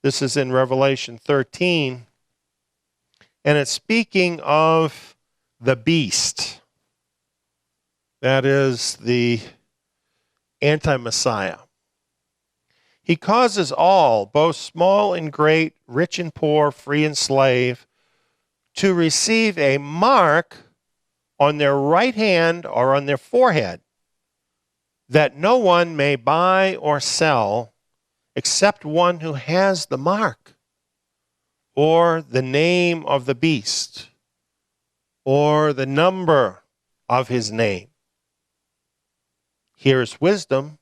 This is in Revelation 13. And it's speaking of the beast. That is the anti-Messiah. He causes all, both small and great, rich and poor, free and slave, to receive a mark on their right hand or on their forehead, that no one may buy or sell except one who has the mark, or the name of the beast, or the number of his name. Here is wisdom.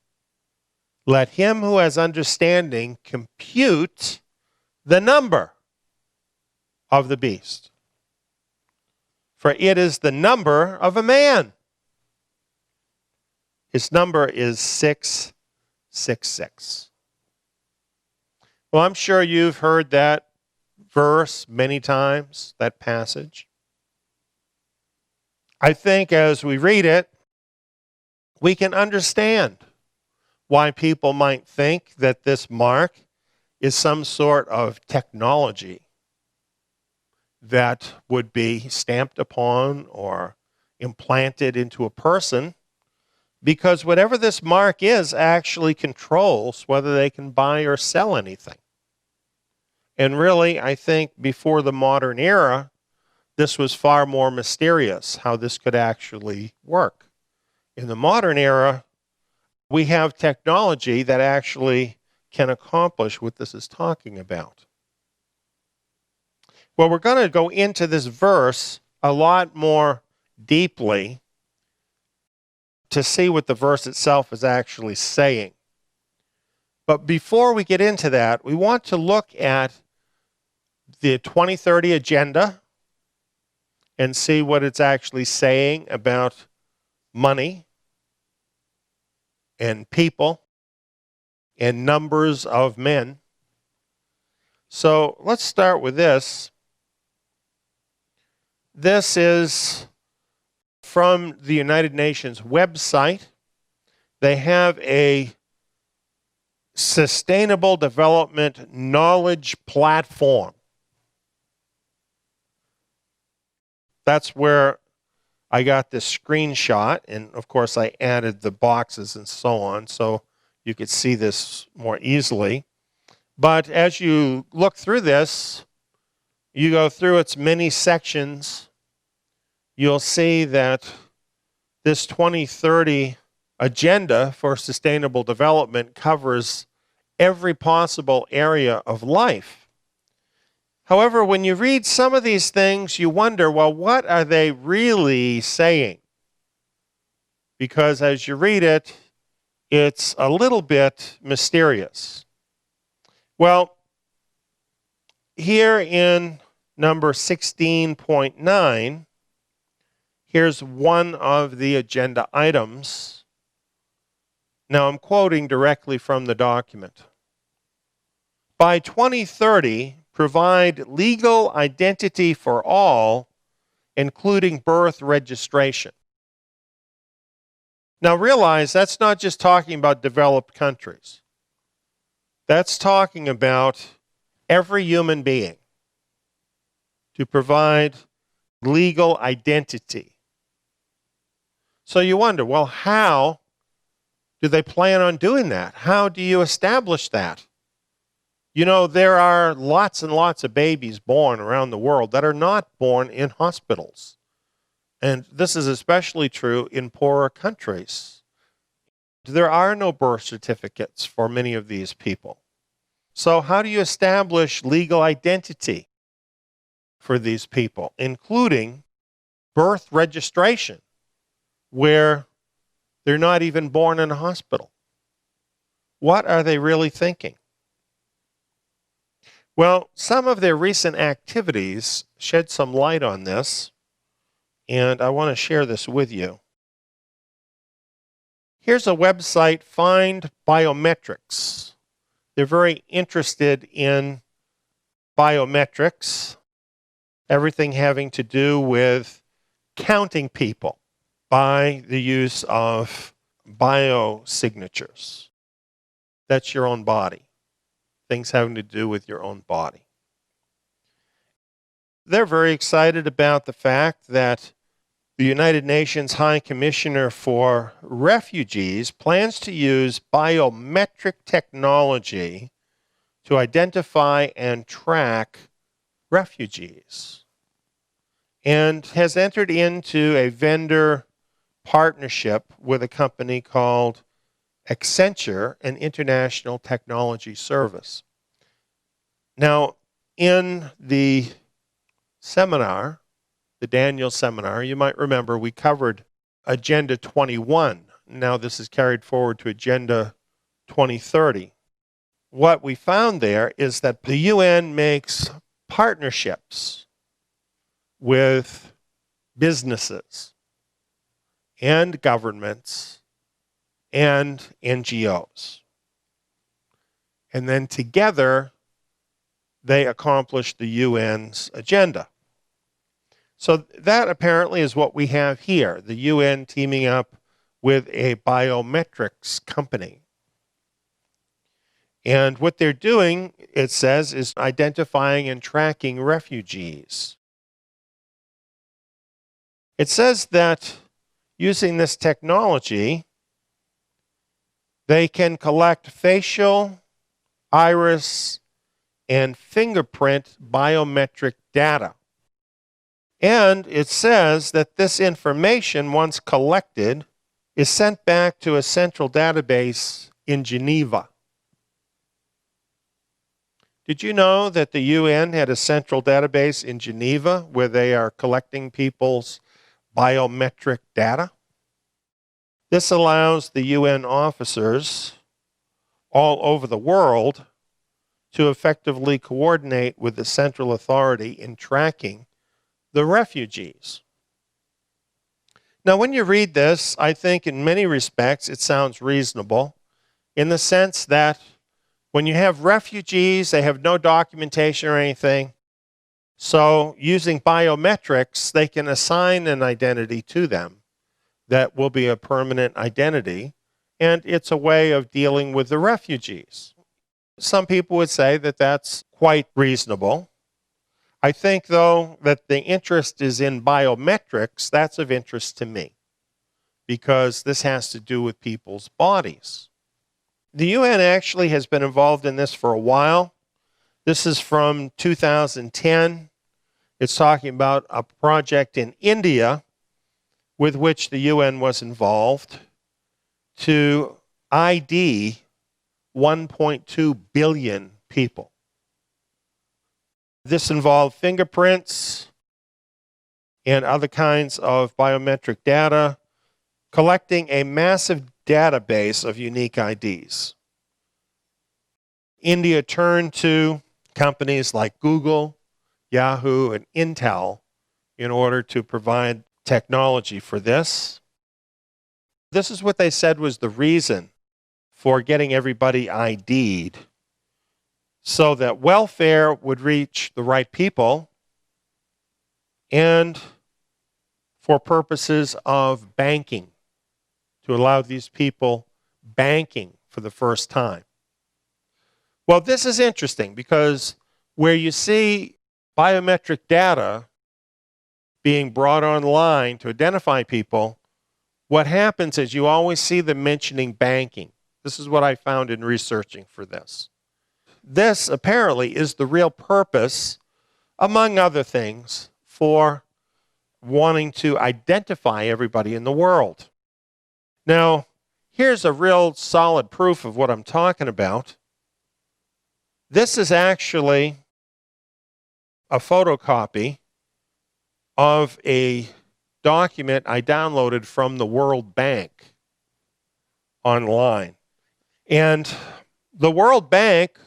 Let him who has understanding compute the number of the beast, for it is the number of a man. His number is 666. Well, I'm sure you've heard that verse many times, that passage. I think as we read it, we can understand why people might think that this mark is some sort of technology that would be stamped upon or implanted into a person, because whatever this mark is actually controls whether they can buy or sell anything. And really, I think before the modern era, this was far more mysterious, how this could actually work. In the modern era, we have technology that actually can accomplish what this is talking about. Well, we're going to go into this verse a lot more deeply to see what the verse itself is actually saying. But before we get into that, we want to look at the 2030 agenda and see what it's actually saying about money and people and numbers of men. So let's start with this. This is from the United Nations website. They have a sustainable development knowledge platform. That's where I got this screenshot, and of course I added the boxes and so on so you could see this more easily. But as you look through this, you go through its many sections, you'll see that this 2030 agenda for sustainable development covers every possible area of life. However, when you read some of these things, you wonder, well, what are they really saying? Because as you read it, it's a little bit mysterious. Well, here in number 16.9, here's one of the agenda items. Now, I'm quoting directly from the document. By 2030, provide legal identity for all, including birth registration. Now realize that's not just talking about developed countries. That's talking about every human being, to provide legal identity. So you wonder, well, how do they plan on doing that? How do you establish that? You know, there are lots and lots of babies born around the world that are not born in hospitals. And this is especially true in poorer countries. There are no birth certificates for many of these people. So how do you establish legal identity for these people, including birth registration, where they're not even born in a hospital? What are they really thinking? Well, some of their recent activities shed some light on this, and I want to share this with you. Here's a website, Find Biometrics. They're very interested in biometrics, everything having to do with counting people by the use of biosignatures. That's your own body things having to do with your own body. They're very excited about the fact that the United Nations High Commissioner for Refugees plans to use biometric technology to identify and track refugees, and has entered into a vendor partnership with a company called Accenture, an international technology service. Now, in the seminar, the Daniel seminar, you might remember we covered Agenda 21. Now this is carried forward to Agenda 2030. What we found there is that the UN makes partnerships with businesses and governments and NGOs. And then together, they accomplish the UN's agenda. So that apparently is what we have here, the UN teaming up with a biometrics company. And what they're doing, it says, is identifying and tracking refugees. It says that using this technology, they can collect facial, iris, and fingerprint biometric data. And it says that this information, once collected, is sent back to a central database in Geneva. Did you know that the UN had a central database in Geneva where they are collecting people's biometric data? This allows the UN officers all over the world to effectively coordinate with the central authority in tracking the refugees. Now, when you read this, I think in many respects it sounds reasonable in the sense that when you have refugees, they have no documentation or anything. So using biometrics, they can assign an identity to them that will be a permanent identity, and it's a way of dealing with the refugees. Some people would say that that's quite reasonable. I think, though, that the interest is in biometrics. That's of interest to me because this has to do with people's bodies. The UN actually has been involved in this for a while. This is from 2010. It's talking about a project in India with which the UN was involved to ID 1.2 billion people. This involved fingerprints and other kinds of biometric data, collecting a massive database of unique IDs. India turned to companies like Google, Yahoo, and Intel in order to provide technology for this. This is what they said was the reason for getting everybody ID'd, so that welfare would reach the right people and for purposes of banking, to allow these people banking for the first time. Well, this is interesting because where you see biometric data being brought online to identify people, what happens is you always see them mentioning banking. This is what I found in researching for this. This apparently is the real purpose, among other things, for wanting to identify everybody in the world. Now, here's a real solid proof of what I'm talking about. This is actually a photocopy of a document I downloaded from the World Bank online. And the World Bank,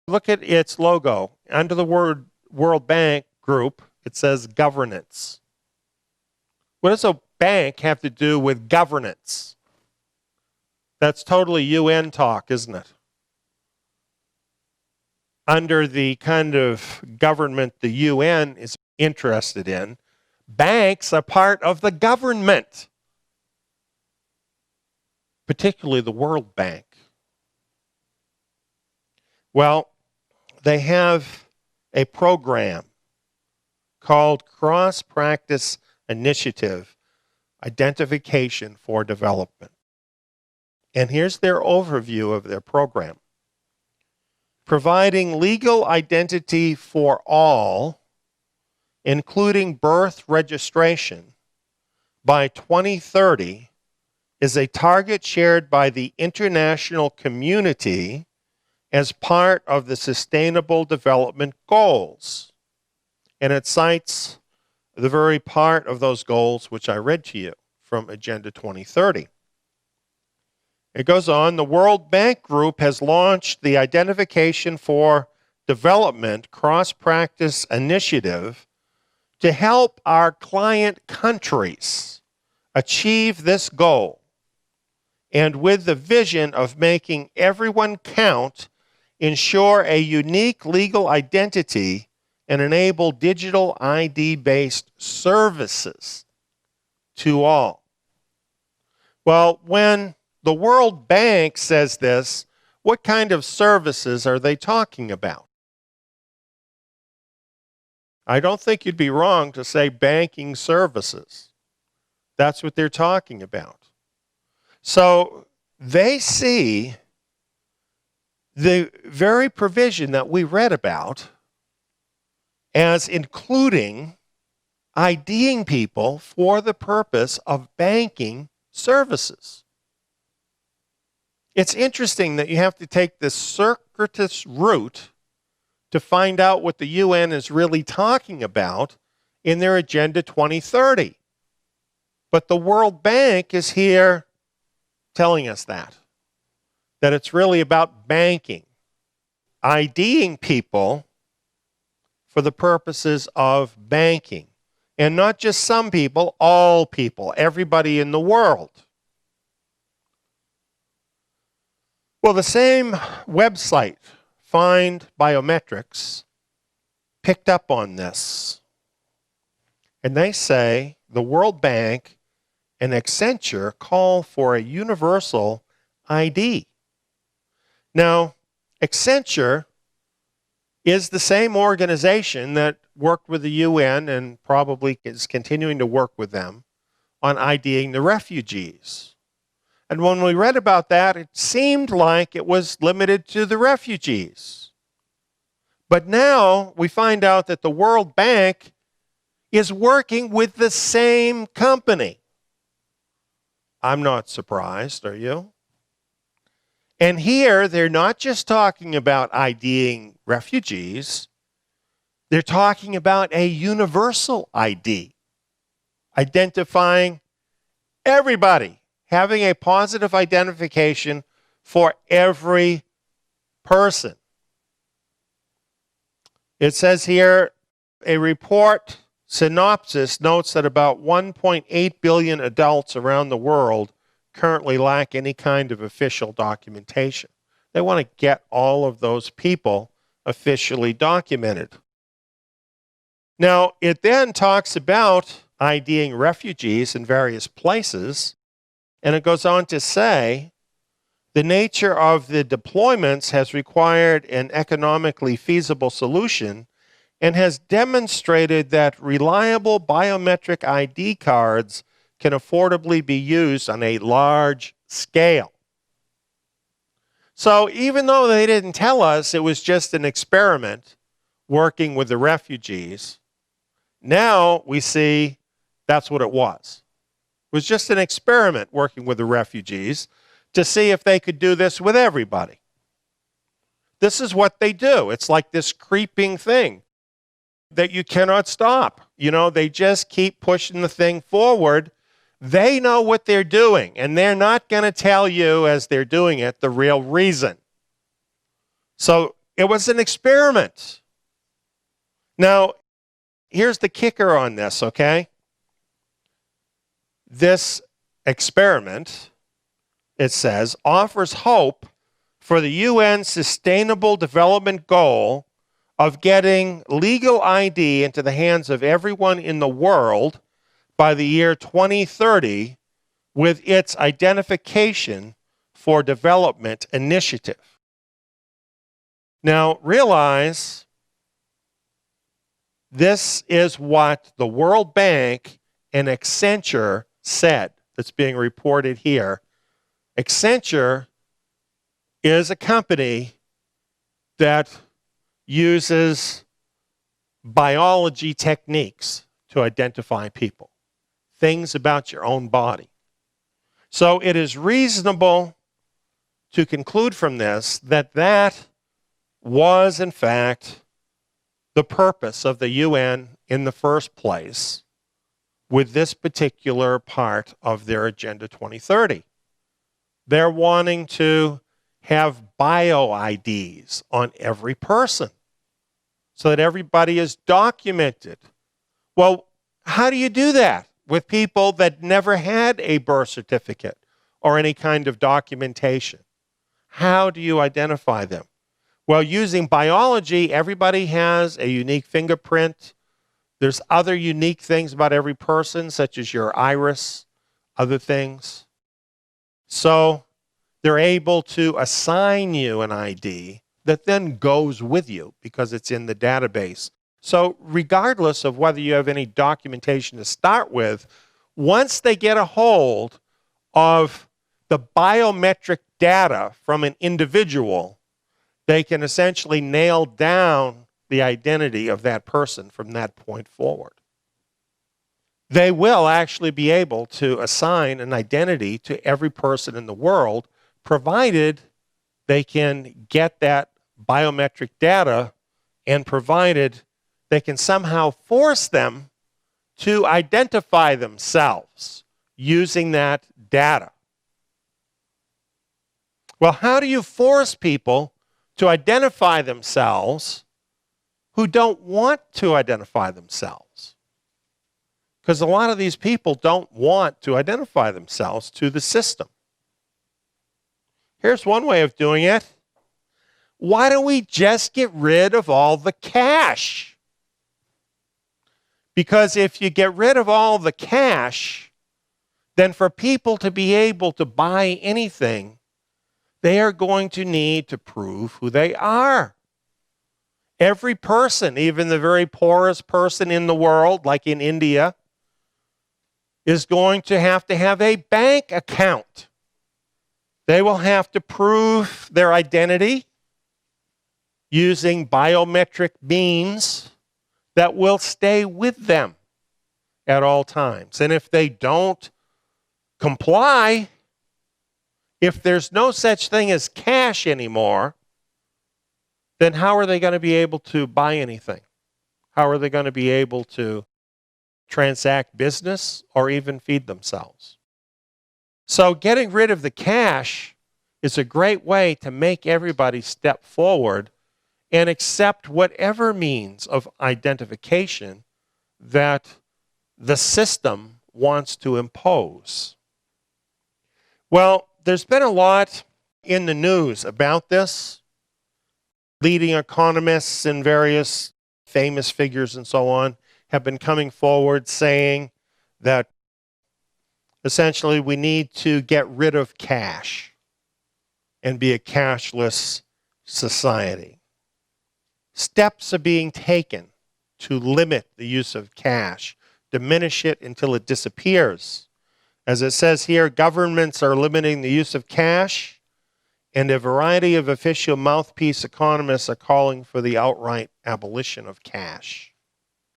look at its logo. Under the word World Bank group, it says governance. What does a bank have to do with governance? That's totally UN talk, isn't it? Under the kind of government the UN is interested in, banks are part of the government, particularly the World Bank. Well, they have a program called Cross-Practice Initiative Identification for Development. And here's their overview of their program. Providing legal identity for all, including birth registration, by 2030 is a target shared by the international community as part of the Sustainable Development Goals. And it cites the very part of those goals which I read to you from Agenda 2030. It goes on, the World Bank Group has launched the Identification for Development Cross-Practice Initiative to help our client countries achieve this goal, and with the vision of making everyone count, ensure a unique legal identity and enable digital ID-based services to all. Well, when the World Bank says this, what kind of services are they talking about? I don't think you'd be wrong to say banking services. That's what they're talking about. So they see the very provision that we read about as including IDing people for the purpose of banking services. It's interesting that you have to take this circuitous route to find out what the UN is really talking about in their Agenda 2030. But the World Bank is here telling us that it's really about banking, IDing people for the purposes of banking. And not just some people, all people, everybody in the world. Well, the same website, Find Biometrics, picked up on this. And they say the World Bank and Accenture call for a universal ID. Now, Accenture is the same organization that worked with the UN and probably is continuing to work with them on IDing the refugees. And when we read about that, it seemed like it was limited to the refugees. But now we find out that the World Bank is working with the same company. I'm not surprised, are you? And here, they're not just talking about IDing refugees. They're talking about a universal ID, identifying everybody, having a positive identification for every person. It says here, a report synopsis notes that about 1.8 billion adults around the world currently lack any kind of official documentation. They want to get all of those people officially documented. Now, it then talks about IDing refugees in various places, and it goes on to say, the nature of the deployments has required an economically feasible solution and has demonstrated that reliable biometric ID cards can affordably be used on a large scale. So even though they didn't tell us it was just an experiment working with the refugees, now we see that's what it was. It was just an experiment working with the refugees to see if they could do this with everybody. This is what they do. It's like this creeping thing that you cannot stop. You know, they just keep pushing the thing forward. They know what they're doing, and they're not going to tell you as they're doing it the real reason. So it was an experiment. Now, here's the kicker on this, okay? This experiment, it says, offers hope for the UN Sustainable Development Goal of getting legal ID into the hands of everyone in the world by the year 2030 with its Identification for Development initiative. Now, realize this is what the World Bank and Accenture said that's being reported here. Accenture is a company that uses biology techniques to identify people, things about your own body. So it is reasonable to conclude from this that that was, in fact, the purpose of the UN in the first place with this particular part of their Agenda 2030. They're wanting to have bio IDs on every person so that everybody is documented. Well, how do you do that with people that never had a birth certificate or any kind of documentation? How do you identify them? Well, using biology, everybody has a unique fingerprint. There's other unique things about every person, such as your iris, other things. So they're able to assign you an ID that then goes with you because it's in the database. So regardless of whether you have any documentation to start with, once they get a hold of the biometric data from an individual, they can essentially nail down the identity of that person from that point forward. They will actually be able to assign an identity to every person in the world, provided they can get that biometric data and provided they can somehow force them to identify themselves using that data. Well, how do you force people to identify themselves who don't want to identify themselves? Because a lot of these people don't want to identify themselves to the system. Here's one way of doing it. Why don't we just get rid of all the cash? Because if you get rid of all the cash, then for people to be able to buy anything, they are going to need to prove who they are. Every person, even the very poorest person in the world, like in India, is going to have a bank account. They will have to prove their identity using biometric means that will stay with them at all times. And if they don't comply, if there's no such thing as cash anymore, then how are they going to be able to buy anything? How are they going to be able to transact business or even feed themselves? So getting rid of the cash is a great way to make everybody step forward and accept whatever means of identification that the system wants to impose. Well, there's been a lot in the news about this. Leading economists and various famous figures and so on have been coming forward saying that essentially we need to get rid of cash and be a cashless society. Steps are being taken to limit the use of cash, diminish it until it disappears. As it says here, governments are limiting the use of cash, and a variety of official mouthpiece economists are calling for the outright abolition of cash.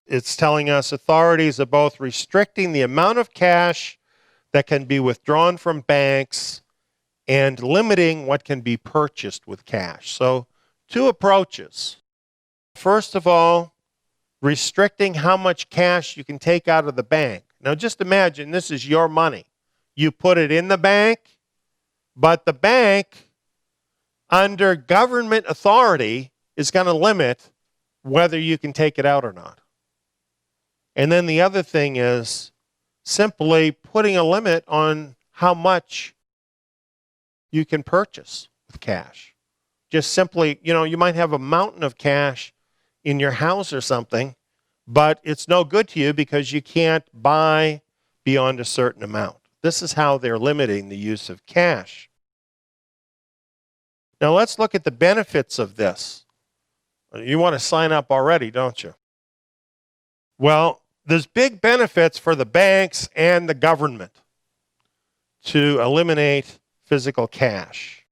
It's telling us authorities are both restricting the amount of cash that can be withdrawn from banks and limiting what can be purchased with cash. So, two approaches. First of all, restricting how much cash you can take out of the bank. Now just imagine this is your money. You put it in the bank, but the bank, under government authority, is going to limit whether you can take it out or not. And then the other thing is simply putting a limit on how much you can purchase with cash. Just simply, you might have a mountain of cash in your house or something, but it's no good to you because you can't buy beyond a certain amount. This is how they're limiting the use of cash. Now let's look at the benefits of this. You want to sign up already, don't you? Well, there's big benefits for the banks and the government to eliminate physical cash.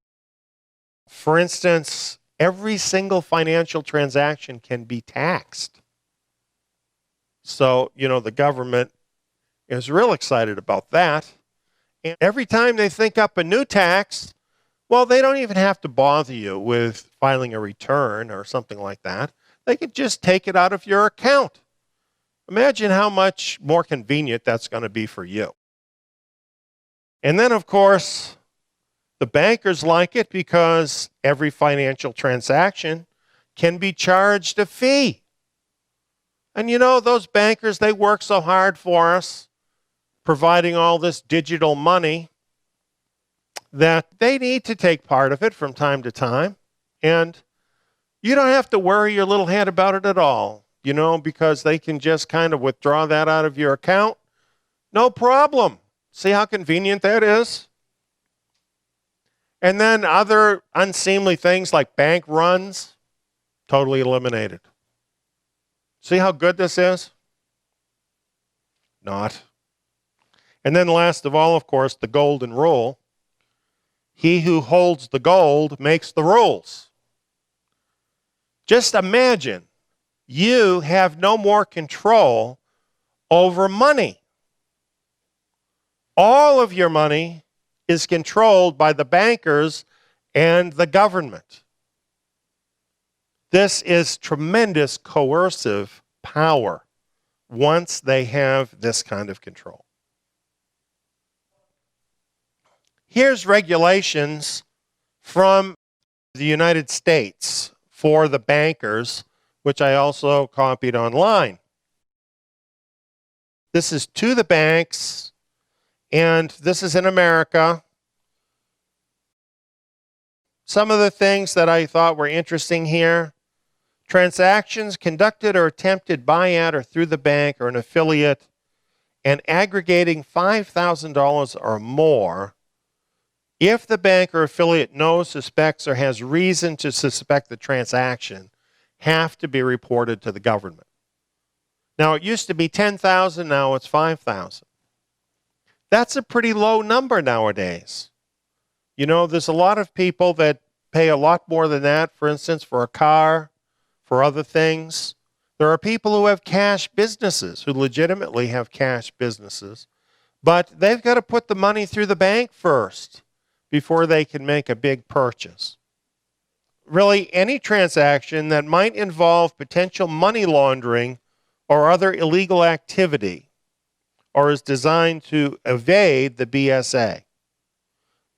For instance, every single financial transaction can be taxed. So, the government is real excited about that. And every time they think up a new tax, well, they don't even have to bother you with filing a return or something like that. They could just take it out of your account. Imagine how much more convenient that's going to be for you. And then, of course, the bankers like it because every financial transaction can be charged a fee. And those bankers, they work so hard for us, providing all this digital money, that they need to take part of it from time to time. And you don't have to worry your little head about it at all, because they can just kind of withdraw that out of your account. No problem. See how convenient that is? And then other unseemly things like bank runs, totally eliminated. See how good this is? Not. And then last of all, of course, the golden rule. He who holds the gold makes the rules. Just imagine you have no more control over money. All of your money is controlled by the bankers and the government. This is tremendous coercive power once they have this kind of control. Here's regulations from the United States for the bankers, which I also copied online. This is to the banks, and this is in America. Some of the things that I thought were interesting here: transactions conducted or attempted by, at, or through the bank or an affiliate and aggregating $5,000 or more, if the bank or affiliate knows, suspects, or has reason to suspect the transaction, have to be reported to the government. Now, it used to be 10,000, now it's 5,000. That's a pretty low number nowadays. There's a lot of people that pay a lot more than that, for instance, for a car, for other things. There are people who have cash businesses, who legitimately have cash businesses, but they've got to put the money through the bank first before they can make a big purchase. Really, any transaction that might involve potential money laundering or other illegal activity, or is designed to evade the BSA.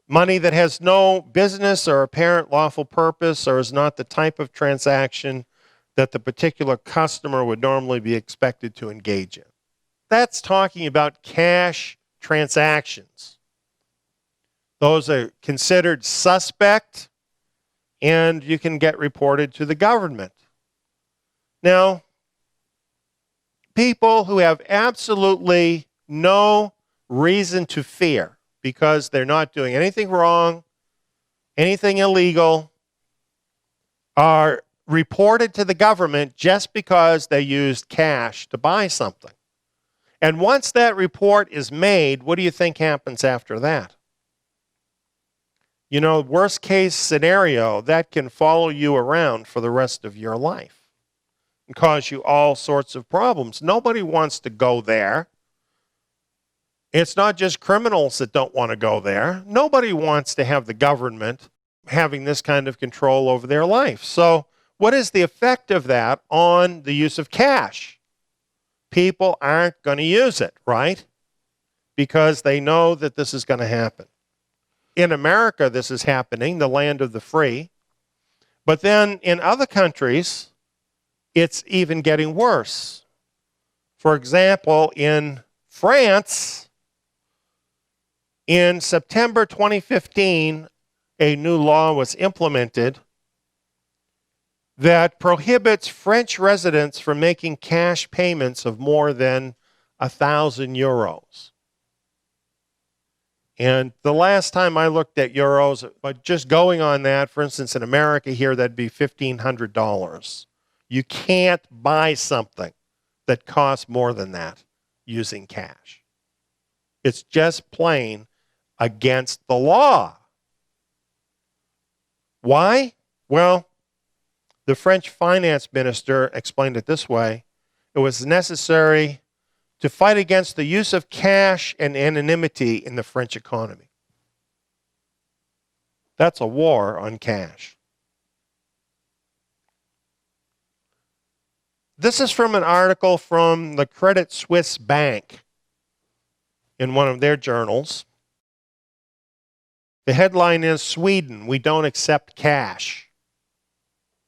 Money that has no business or apparent lawful purpose, or is not the type of transaction that the particular customer would normally be expected to engage in. That's talking about cash transactions. Those are considered suspect, and you can get reported to the government. Now, people who have absolutely no reason to fear because they're not doing anything wrong, anything illegal, are reported to the government just because they used cash to buy something. And once that report is made, what do you think happens after that? Worst case scenario, that can follow you around for the rest of your life and cause you all sorts of problems. Nobody wants to go there. It's not just criminals that don't want to go there. Nobody wants to have the government having this kind of control over their life. So what is the effect of that on the use of cash? People aren't going to use it, right? Because they know that this is going to happen. In America, this is happening, the land of the free. But then in other countries, it's even getting worse. For example, in France, in September 2015, a new law was implemented that prohibits French residents from making cash payments of more than 1,000 euros. And the last time I looked at euros, but just going on that, for instance, in America here, that'd be $1,500. You can't buy something that costs more than that using cash. It's just plain against the law. Why? Well, the French finance minister explained it this way. It was necessary to fight against the use of cash and anonymity in the French economy. That's a war on cash. This is from an article from the Credit Suisse Bank in one of their journals. The headline is, Sweden, we don't accept cash.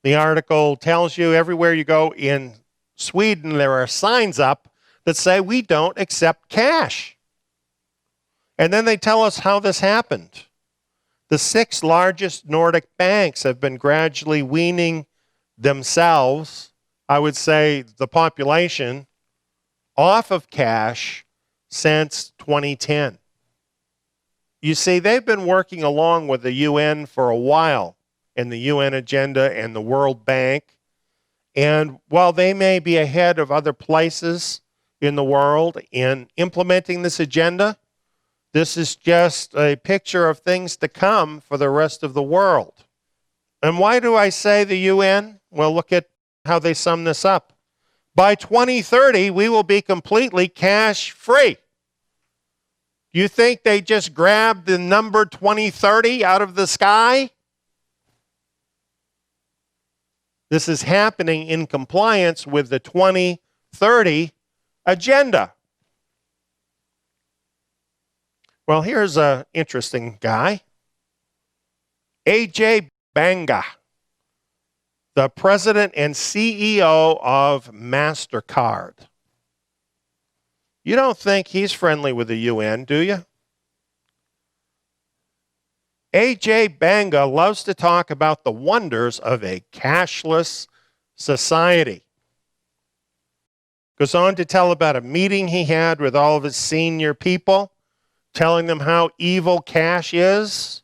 The article tells you everywhere you go in Sweden, there are signs up that say we don't accept cash. And then they tell us how this happened. The 6 largest Nordic banks have been gradually weaning themselves, I would say the population, off of cash since 2010. You see, they've been working along with the UN for a while in the UN agenda and the World Bank. And while they may be ahead of other places in the world in implementing this agenda, this is just a picture of things to come for the rest of the world. And why do I say the UN? Well, look at how they sum this up. By 2030, we will be completely cash-free. You think they just grabbed the number 2030 out of the sky? This is happening in compliance with the 2030 agenda. Well, here's an interesting guy. Ajay Banga, the president and CEO of MasterCard. You don't think he's friendly with the UN, do you? Ajay Banga loves to talk about the wonders of a cashless society. Goes on to tell about a meeting he had with all of his senior people, telling them how evil cash is.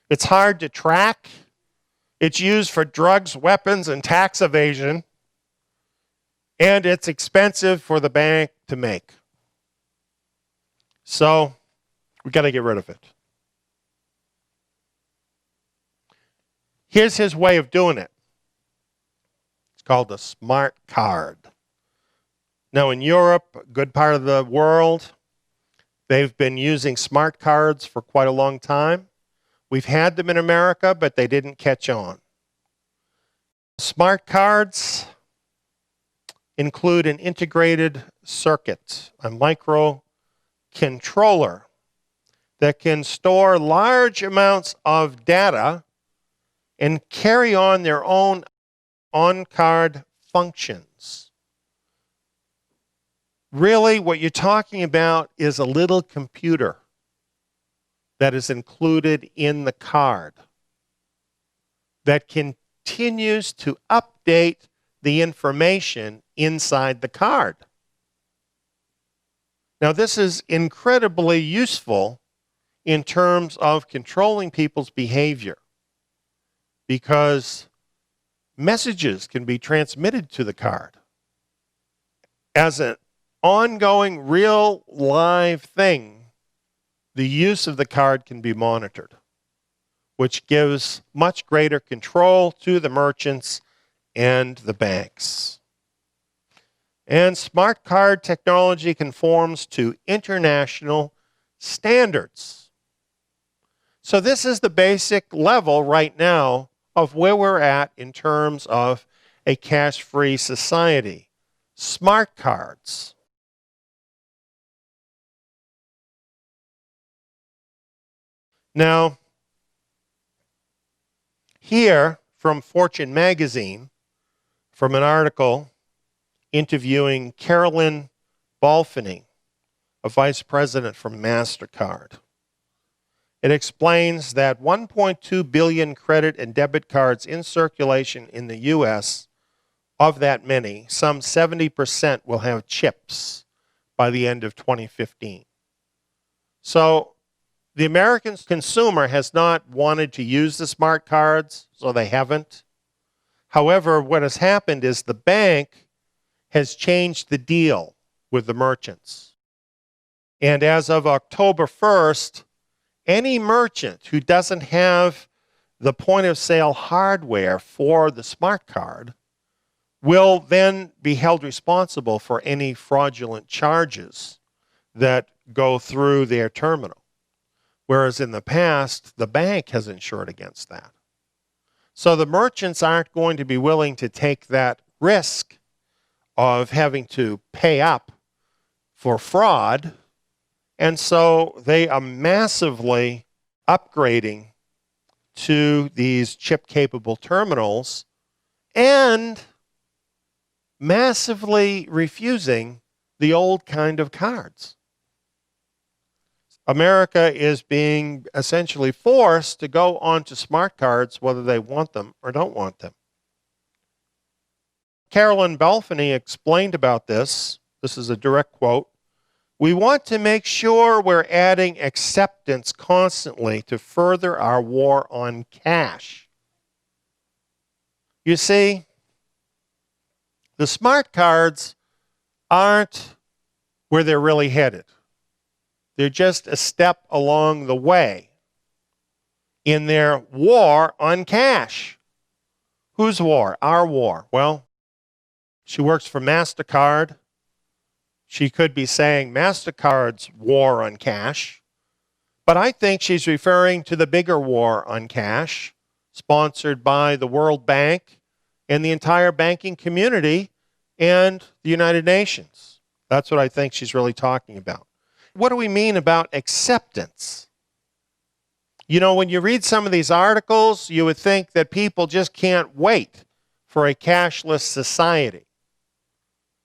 It's hard to track. It's used for drugs, weapons, and tax evasion. And it's expensive for the bank to make. So, we got to get rid of it. Here's his way of doing it. It's called the smart card. Now, in Europe, a good part of the world, they've been using smart cards for quite a long time. We've had them in America, but they didn't catch on. Smart cards include an integrated circuit, a microcontroller that can store large amounts of data and carry on their own on-card functions. Really, what you're talking about is a little computer that is included in the card that continues to update the information inside the card. Now, this is incredibly useful in terms of controlling people's behavior because messages can be transmitted to the card as an ongoing, real, live thing. The use of the card can be monitored, which gives much greater control to the merchants and the banks. And smart card technology conforms to international standards. So this is the basic level right now of where we're at in terms of a cash-free society. Smart cards. Now, here from Fortune magazine, from an article interviewing Carolyn Balfany, a vice president from MasterCard. It explains that 1.2 billion credit and debit cards in circulation in the U.S., of that many, some 70% will have chips by the end of 2015. So the American consumer has not wanted to use the smart cards, so they haven't. However, what has happened is the bank has changed the deal with the merchants. And as of October 1st, any merchant who doesn't have the point of sale hardware for the smart card will then be held responsible for any fraudulent charges that go through their terminal. Whereas in the past, the bank has insured against that. So the merchants aren't going to be willing to take that risk of having to pay up for fraud. And so they are massively upgrading to these chip-capable terminals and massively refusing the old kind of cards. America is being essentially forced to go onto smart cards whether they want them or don't want them. Carolyn Belfany explained about this. This is a direct quote. "We want to make sure we're adding acceptance constantly to further our war on cash." You see, the smart cards aren't where they're really headed. They're just a step along the way in their war on cash. Whose war? Our war. Well, she works for MasterCard. She could be saying MasterCard's war on cash, but I think she's referring to the bigger war on cash, sponsored by the World Bank and the entire banking community and the United Nations. That's what I think she's really talking about. What do we mean about acceptance? You know, when you read some of these articles, you would think that people just can't wait for a cashless society.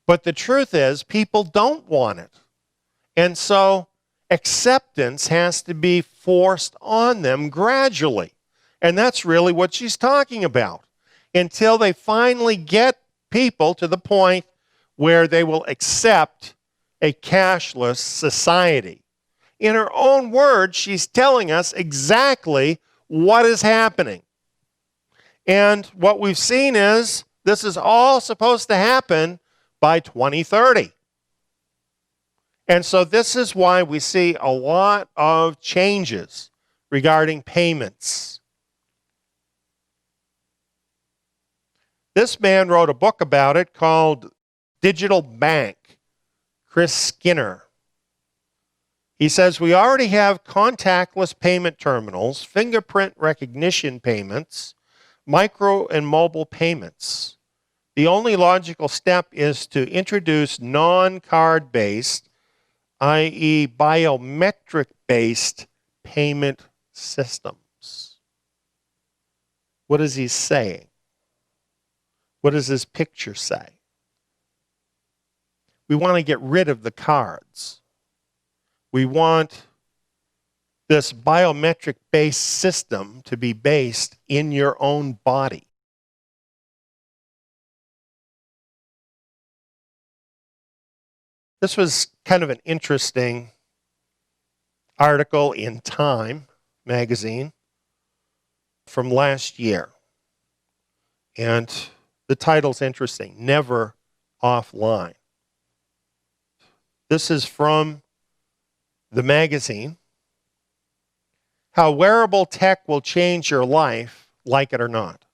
But the truth is, people don't want it. And so acceptance has to be forced on them gradually. And that's really what she's talking about. Until they finally get people to the point where they will accept a cashless society. In her own words, she's telling us exactly what is happening. And what we've seen is this is all supposed to happen by 2030. And so this is why we see a lot of changes regarding payments. This man wrote a book about it called Digital Bank. Chris Skinner. He says, "We already have contactless payment terminals, fingerprint recognition payments, micro and mobile payments. The only logical step is to introduce non-card-based, i.e. biometric-based payment systems." What is he saying? What does this picture say? We want to get rid of the cards. We want this biometric-based system to be based in your own body. This was kind of an interesting article in Time magazine from last year. And the title's interesting, "Never Offline." This is from the magazine. "How wearable tech will change your life, like it or not.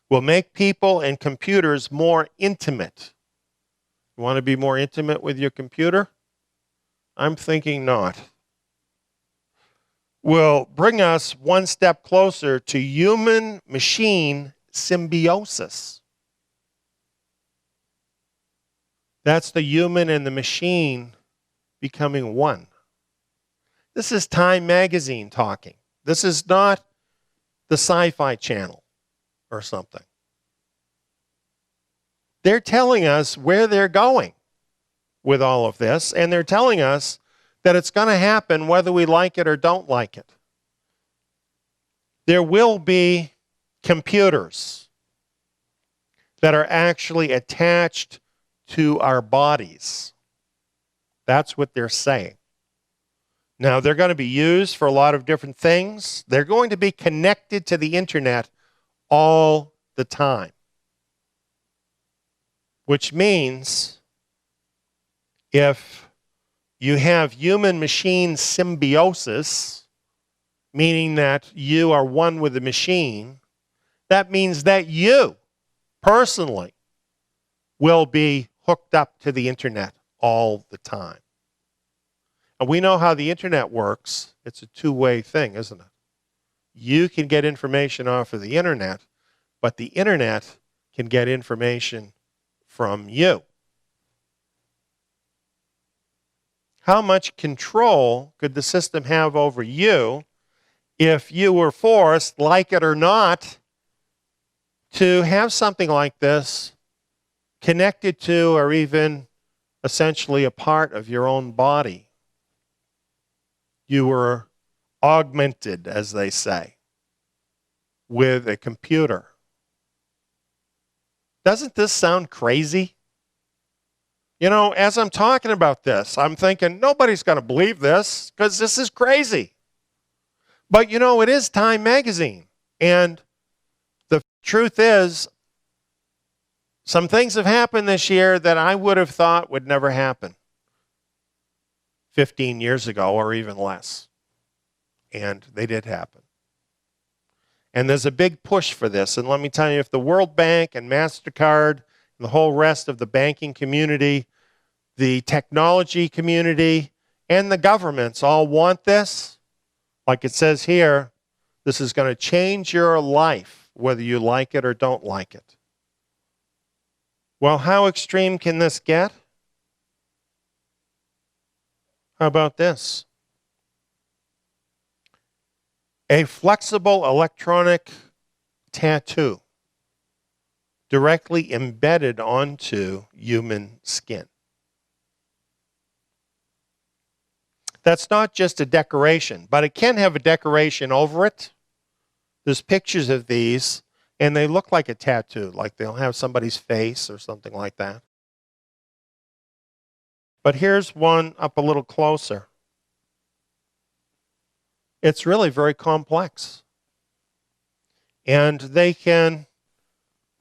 Will make people and computers more intimate." You want to be more intimate with your computer? I'm thinking not. "Will bring us one step closer to human-machine symbiosis." That's the human and the machine becoming one. This is Time magazine talking. This is not the Sci-Fi Channel or something. They're telling us where they're going with all of this, and they're telling us that it's going to happen whether we like it or don't like it. There will be computers that are actually attached to our bodies. That's what they're saying. Now, they're going to be used for a lot of different things. They're going to be connected to the internet all the time. which means if you have human-machine symbiosis, meaning that you are one with the machine, that means that you personally will be hooked up to the internet all the time. And we know how the internet works. It's a two-way thing, isn't it? You can get information off of the internet, but the internet can get information from you. How much control could the system have over you if you were forced, like it or not, to have something like this connected to or even essentially a part of your own body? You were augmented, as they say, with a computer. Doesn't this sound crazy? You know, as I'm talking about this, I'm thinking nobody's going to believe this because this is crazy. But you know, it is Time magazine. And the truth is, some things have happened this year that I would have thought would never happen 15 years ago or even less. And they did happen. And there's a big push for this. And let me tell you, if the World Bank and MasterCard and the whole rest of the banking community, the technology community, and the governments all want this, like it says here, this is going to change your life, whether you like it or don't like it. Well, how extreme can this get? How about this? A flexible electronic tattoo directly embedded onto human skin. That's not just a decoration, but it can have a decoration over it. There's pictures of these, and they look like a tattoo, like they'll have somebody's face or something like that. But here's one up a little closer. It's really very complex. And they can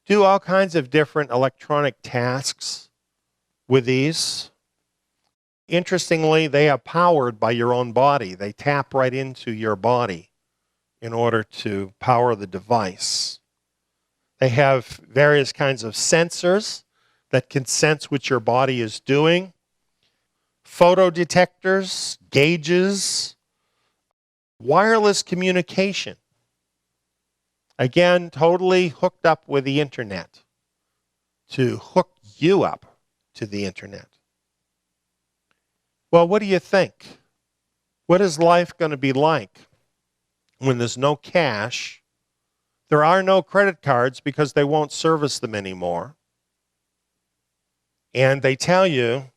do all kinds of different electronic tasks with these. Interestingly, they are powered by your own body. They tap right into your body in order to power the device. They have various kinds of sensors that can sense what your body is doing. Photo detectors, gauges, wireless communication. Again, totally hooked up with the internet to hook you up to the internet. Well, what do you think? What is life going to be like when there's no cash? There are no credit cards because they won't service them anymore. And they tell you,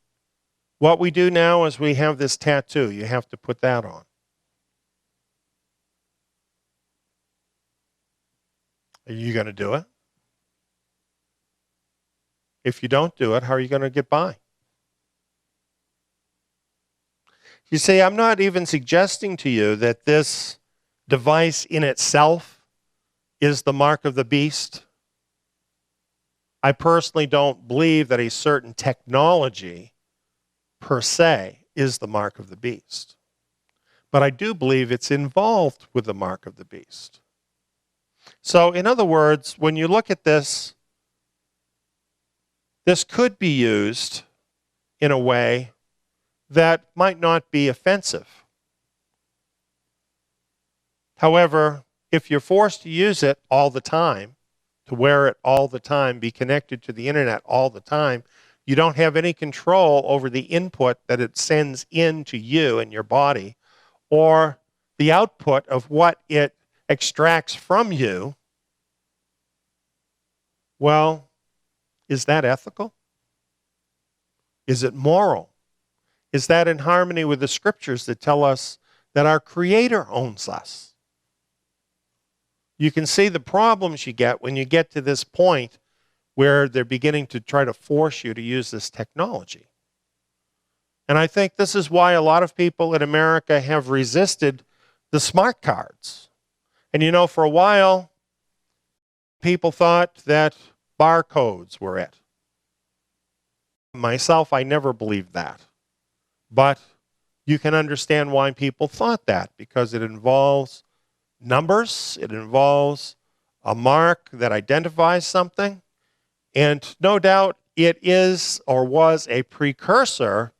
what we do now is we have this tattoo. You have to put that on. Are you going to do it? If you don't do it, how are you going to get by? You see, I'm not even suggesting to you that this device in itself is the mark of the beast. I personally don't believe that a certain technology per se is the mark of the beast. But I do believe it's involved with the mark of the beast. So, in other words, when you look at this, this could be used in a way that might not be offensive. However, if you're forced to use it all the time, to wear it all the time, be connected to the internet all the time, you don't have any control over the input that it sends into you and your body, or the output of what it extracts from you. Well, is that ethical? Is it moral? Is that in harmony with the scriptures that tell us that our Creator owns us? You can see the problems you get when you get to this point where they're beginning to try to force you to use this technology. And I think this is why a lot of people in America have resisted the smart cards. And you know, for a while, people thought that barcodes were it. Myself, I never believed that. But you can understand why people thought that, because it involves numbers, it involves a mark that identifies something, and no doubt it is or was a precursor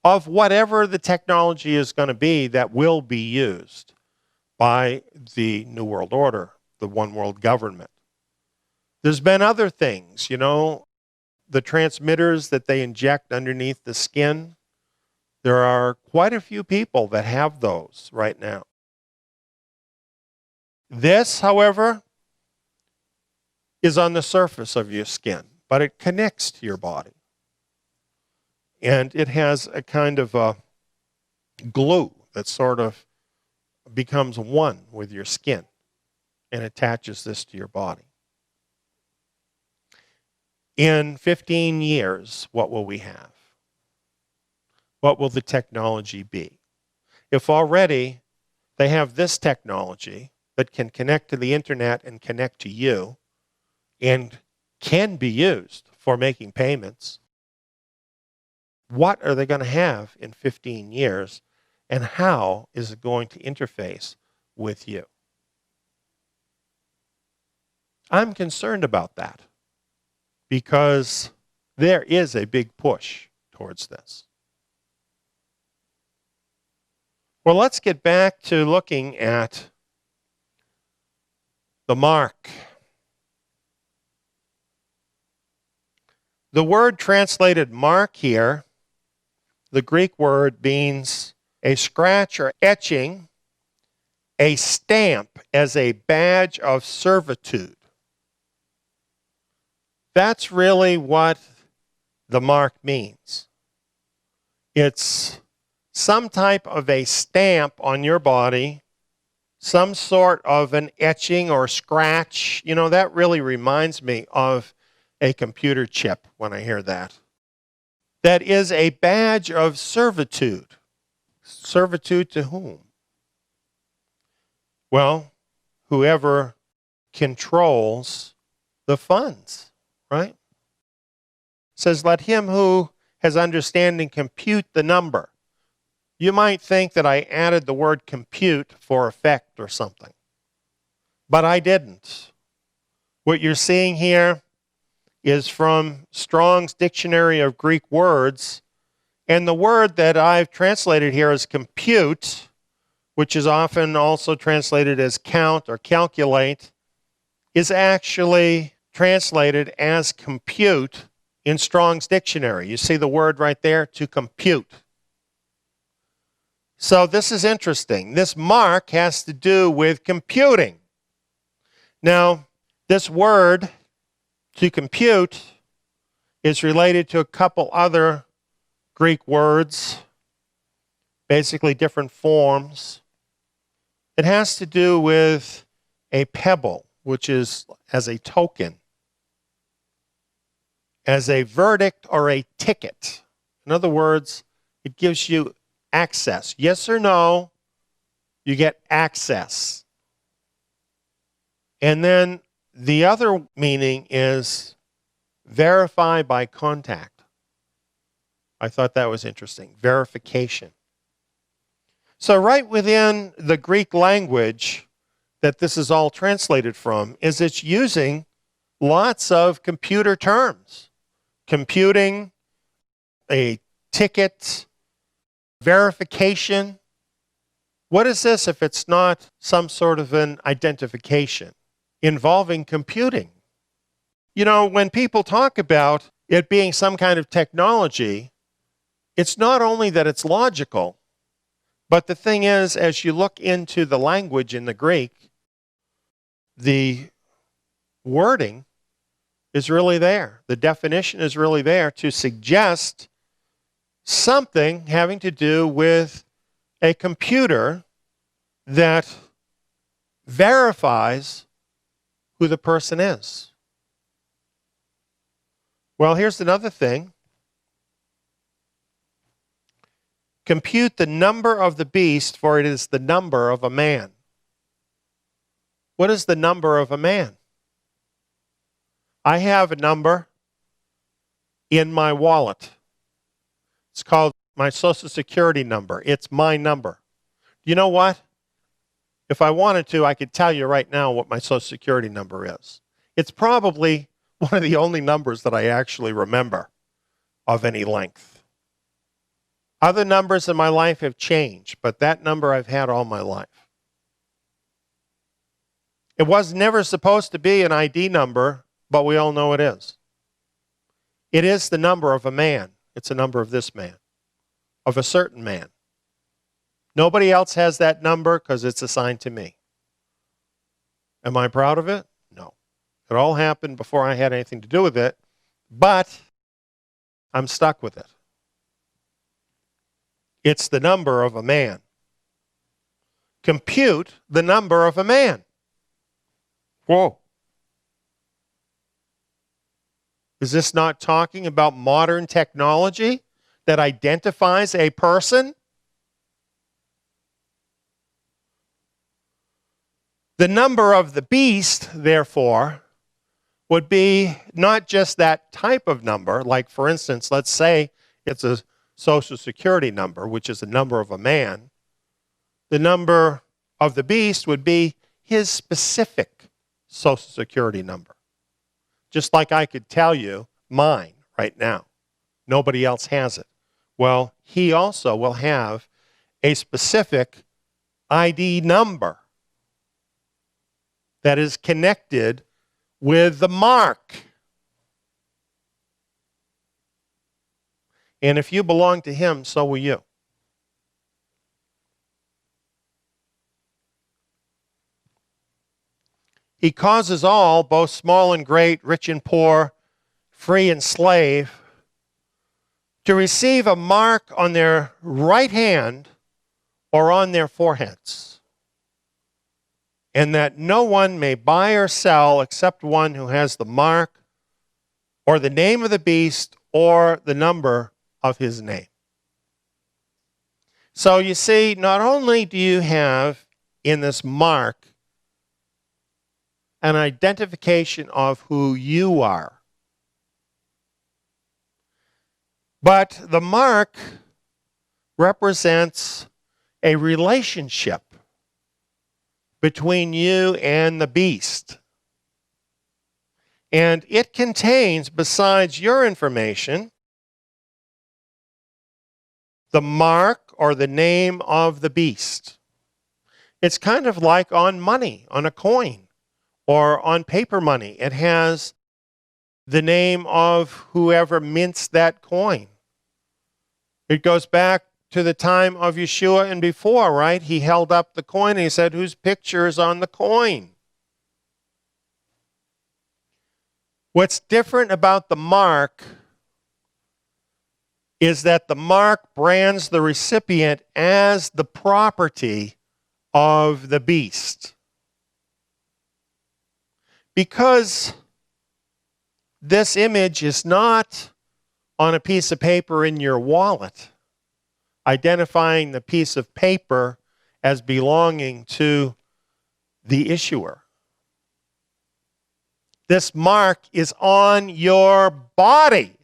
of whatever the technology is going to be that will be used by the New World Order, the one world government. There's been other things, the transmitters that they inject underneath the skin. There are quite a few people that have those right now. This, however, is on the surface of your skin, but it connects to your body. And it has a kind of a glue that sort of becomes one with your skin and attaches this to your body. In 15 years, what will we have? What will the technology be? If already they have this technology that can connect to the internet and connect to you and can be used for making payments, what are they going to have in 15 years, and how is it going to interface with you? I'm concerned about that because there is a big push towards this. Well, let's get back to looking at the mark. The word translated mark here, the Greek word, means a scratch or etching, a stamp as a badge of servitude. That's really what the mark means. It's some type of a stamp on your body, some sort of an etching or scratch. That really reminds me of a computer chip when I hear that. That is a badge of servitude. Servitude to whom? Well, whoever controls the funds, right? It says, let him who has understanding compute the number. You might think that I added the word compute for effect or something, but I didn't. What you're seeing here is from Strong's Dictionary of Greek Words, and the word that I've translated here as compute, which is often also translated as count or calculate, is actually translated as compute in Strong's Dictionary. You see the word right there, to compute. So this is interesting. This mark has to do with computing. Now, this word, to compute, is related to a couple other Greek words, basically different forms. It has to do with a pebble, which is as a token, as a verdict or a ticket. In other words, it gives you access. Yes or no, you get access. And then the other meaning is verify by contact. I thought that was interesting. Verification. So right within the Greek language that this is all translated from is it's using lots of computer terms. Computing, a ticket, verification. What is this if it's not some sort of an identification involving computing? When people talk about it being some kind of technology, it's not only that it's logical, but the thing is, as you look into the language in the Greek, the wording is really there. The definition is really there to suggest something having to do with a computer that verifies who the person is. Well, here's another thing. Compute the number of the beast, for it is the number of a man. What is the number of a man? I have a number in my wallet. It's called my Social Security number. It's my number. You know what? If I wanted to, I could tell you right now what my Social Security number is. It's probably one of the only numbers that I actually remember of any length. Other numbers in my life have changed, but that number I've had all my life. It was never supposed to be an ID number, but we all know it is. It is the number of a man. It's a number of this man, of a certain man. Nobody else has that number because it's assigned to me. Am I proud of it? No. It all happened before I had anything to do with it, but I'm stuck with it. It's the number of a man. Compute the number of a man. Whoa. Is this not talking about modern technology that identifies a person? The number of the beast, therefore, would be not just that type of number, like, for instance, let's say it's a Social Security number, which is the number of a man. The number of the beast would be his specific Social Security number. Just like I could tell you mine right now. Nobody else has it. Well, he also will have a specific ID number that is connected with the mark. And if you belong to him, so will you. He causes all, both small and great, rich and poor, free and slave, to receive a mark on their right hand or on their foreheads, and that no one may buy or sell except one who has the mark or the name of the beast or the number of his name. So you see, not only do you have in this mark an identification of who you are, but the mark represents a relationship between you and the beast. And it contains, besides your information, the mark or the name of the beast. It's kind of like on money, on a coin, or on paper money. It has the name of whoever mints that coin. It goes back to the time of Yeshua and before, right? He held up the coin and he said, whose picture is on the coin? What's different about the mark is that the mark brands the recipient as the property of the beast. Because this image is not on a piece of paper in your wallet, identifying the piece of paper as belonging to the issuer. This mark is on your body.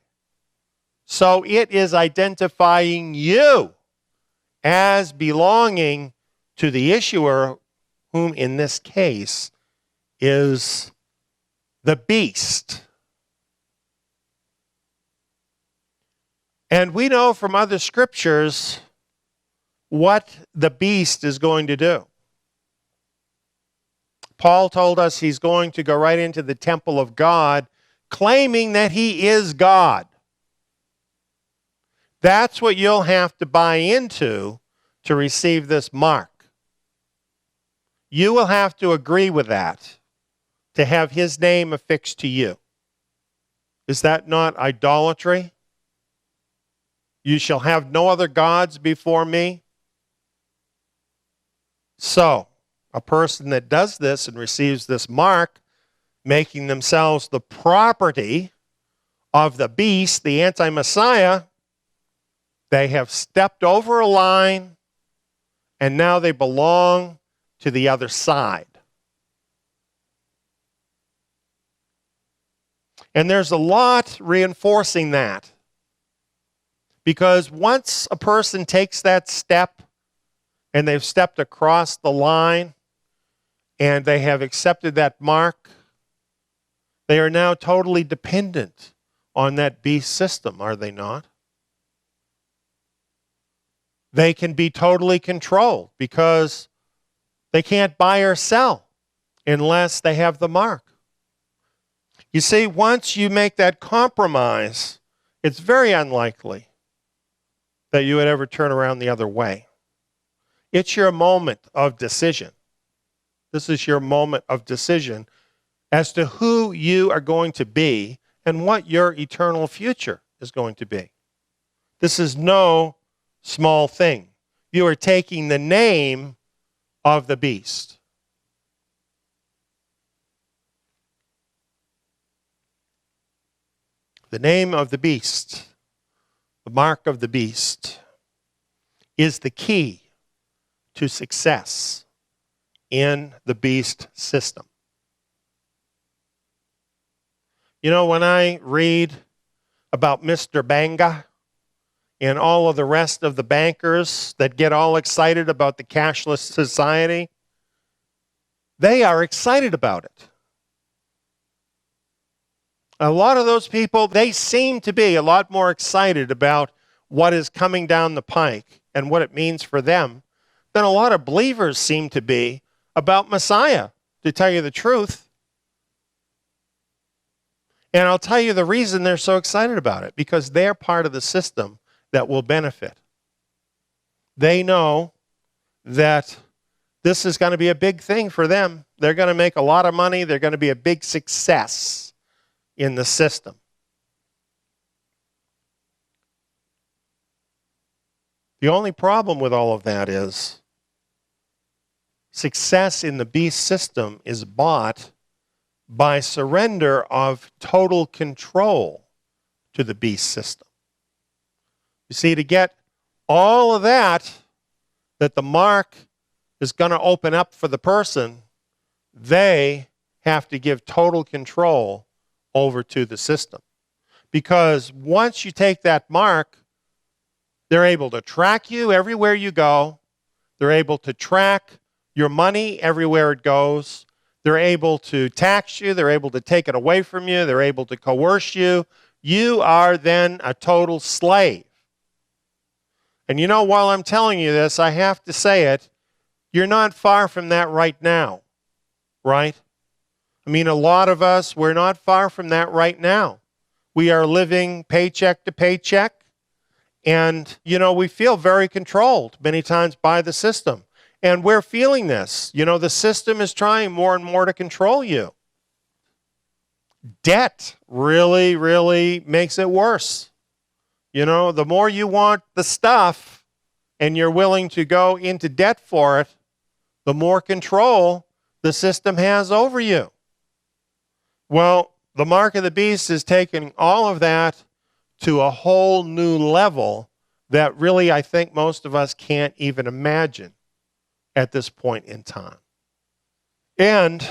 So it is identifying you as belonging to the issuer, whom in this case is the beast. And we know from other scriptures what the beast is going to do. Paul told us he's going to go right into the temple of God, claiming that he is God. That's what you'll have to buy into to receive this mark. You will have to agree with that to have his name affixed to you. Is that not idolatry? You shall have no other gods before me. So, a person that does this and receives this mark, making themselves the property of the beast, the anti-Messiah, they have stepped over a line and now they belong to the other side. And there's a lot reinforcing that. Because once a person takes that step and they've stepped across the line and they have accepted that mark, they are now totally dependent on that beast system, are they not? They can be totally controlled because they can't buy or sell unless they have the mark. You see, once you make that compromise, it's very unlikely that you would ever turn around the other way. It's your moment of decision. This is your moment of decision as to who you are going to be and what your eternal future is going to be. This is no small thing. You are taking the name of the beast. The name of the beast, the mark of the beast, is the key to success in the beast system. You know, when I read about Mr. Banga and all of the rest of the bankers that get all excited about the cashless society, they are excited about it. A lot of those people, they seem to be a lot more excited about what is coming down the pike and what it means for them than a lot of believers seem to be about Messiah, to tell you the truth. And I'll tell you the reason they're so excited about it, because they're part of the system that will benefit. They know that this is going to be a big thing for them. They're going to make a lot of money. They're going to be a big success in the system. The only problem with all of that is success in the beast system is bought by surrender of total control to the beast system. You see, to get all of that the mark is going to open up for the person, they have to give total control over to the system. Because once you take that mark, they're able to track you everywhere you go. They're able to track your money everywhere it goes. They're able to tax you. They're able to take it away from you. They're able to coerce you. You are then a total slave. And you know, while I'm telling you this, I have to say it, you're not far from that right now, right? I mean, a lot of us, we're not far from that right now. We are living paycheck to paycheck, and, you know, we feel very controlled many times by the system. And we're feeling this. You know, the system is trying more and more to control you. Debt really, really makes it worse. You know, the more you want the stuff and you're willing to go into debt for it, the more control the system has over you. Well, the mark of the beast is taking all of that to a whole new level that really I think most of us can't even imagine at this point in time. And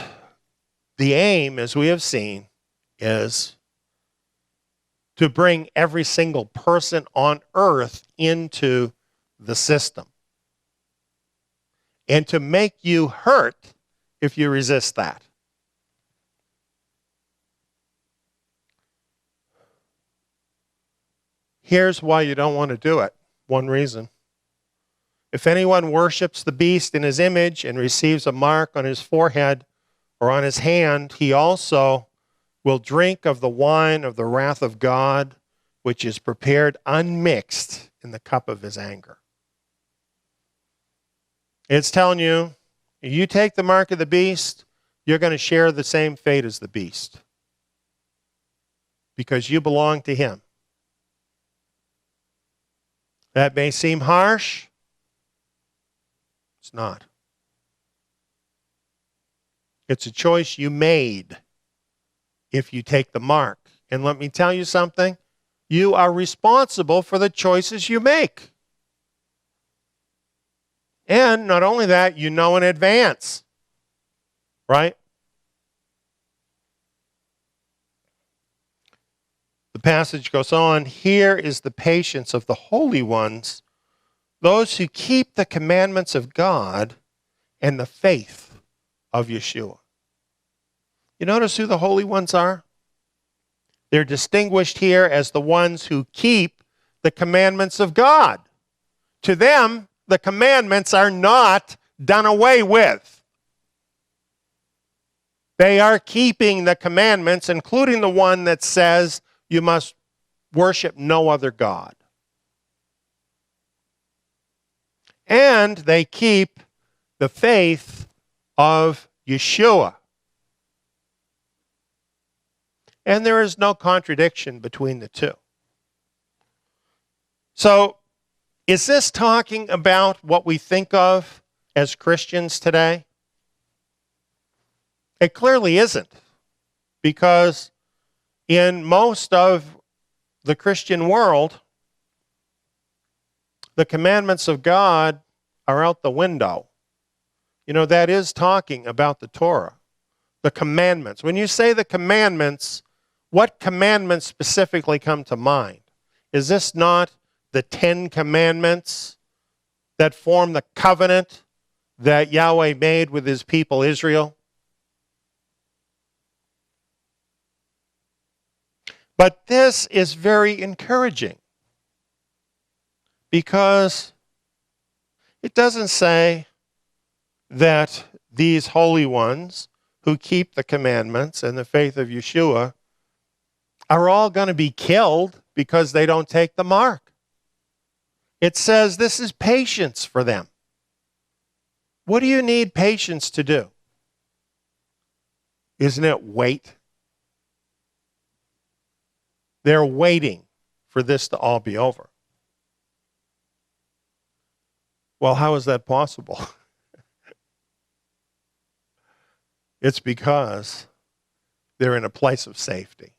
the aim, as we have seen, is to bring every single person on earth into the system and to make you hurt if you resist that. Here's why you don't want to do it. One reason. If anyone worships the beast in his image and receives a mark on his forehead or on his hand, he also will drink of the wine of the wrath of God, which is prepared unmixed in the cup of his anger. It's telling you, if you take the mark of the beast, you're going to share the same fate as the beast because you belong to him. That may seem harsh. It's not. It's a choice you made if you take the mark. And let me tell you something. You are responsible for the choices you make. And not only that, you know in advance. Right? The passage goes on, here is the patience of the holy ones, those who keep the commandments of God and the faith of Yeshua. You notice who the holy ones are? They're distinguished here as the ones who keep the commandments of God. To them, the commandments are not done away with. They are keeping the commandments, including the one that says you must worship no other God. And they keep the faith of Yeshua. And there is no contradiction between the two. So, is this talking about what we think of as Christians today? It clearly isn't, because in most of the Christian world, the commandments of God are out the window. You know, that is talking about the Torah, the commandments. When you say the commandments, what commandments specifically come to mind? Is this not the 10 commandments that form the covenant that Yahweh made with his people Israel? But this is very encouraging, because it doesn't say that these holy ones who keep the commandments and the faith of Yeshua are all going to be killed because they don't take the mark. It says this is patience for them. What do you need patience to do? Isn't it wait? They're waiting for this to all be over. Well, how is that possible? It's because they're in a place of safety.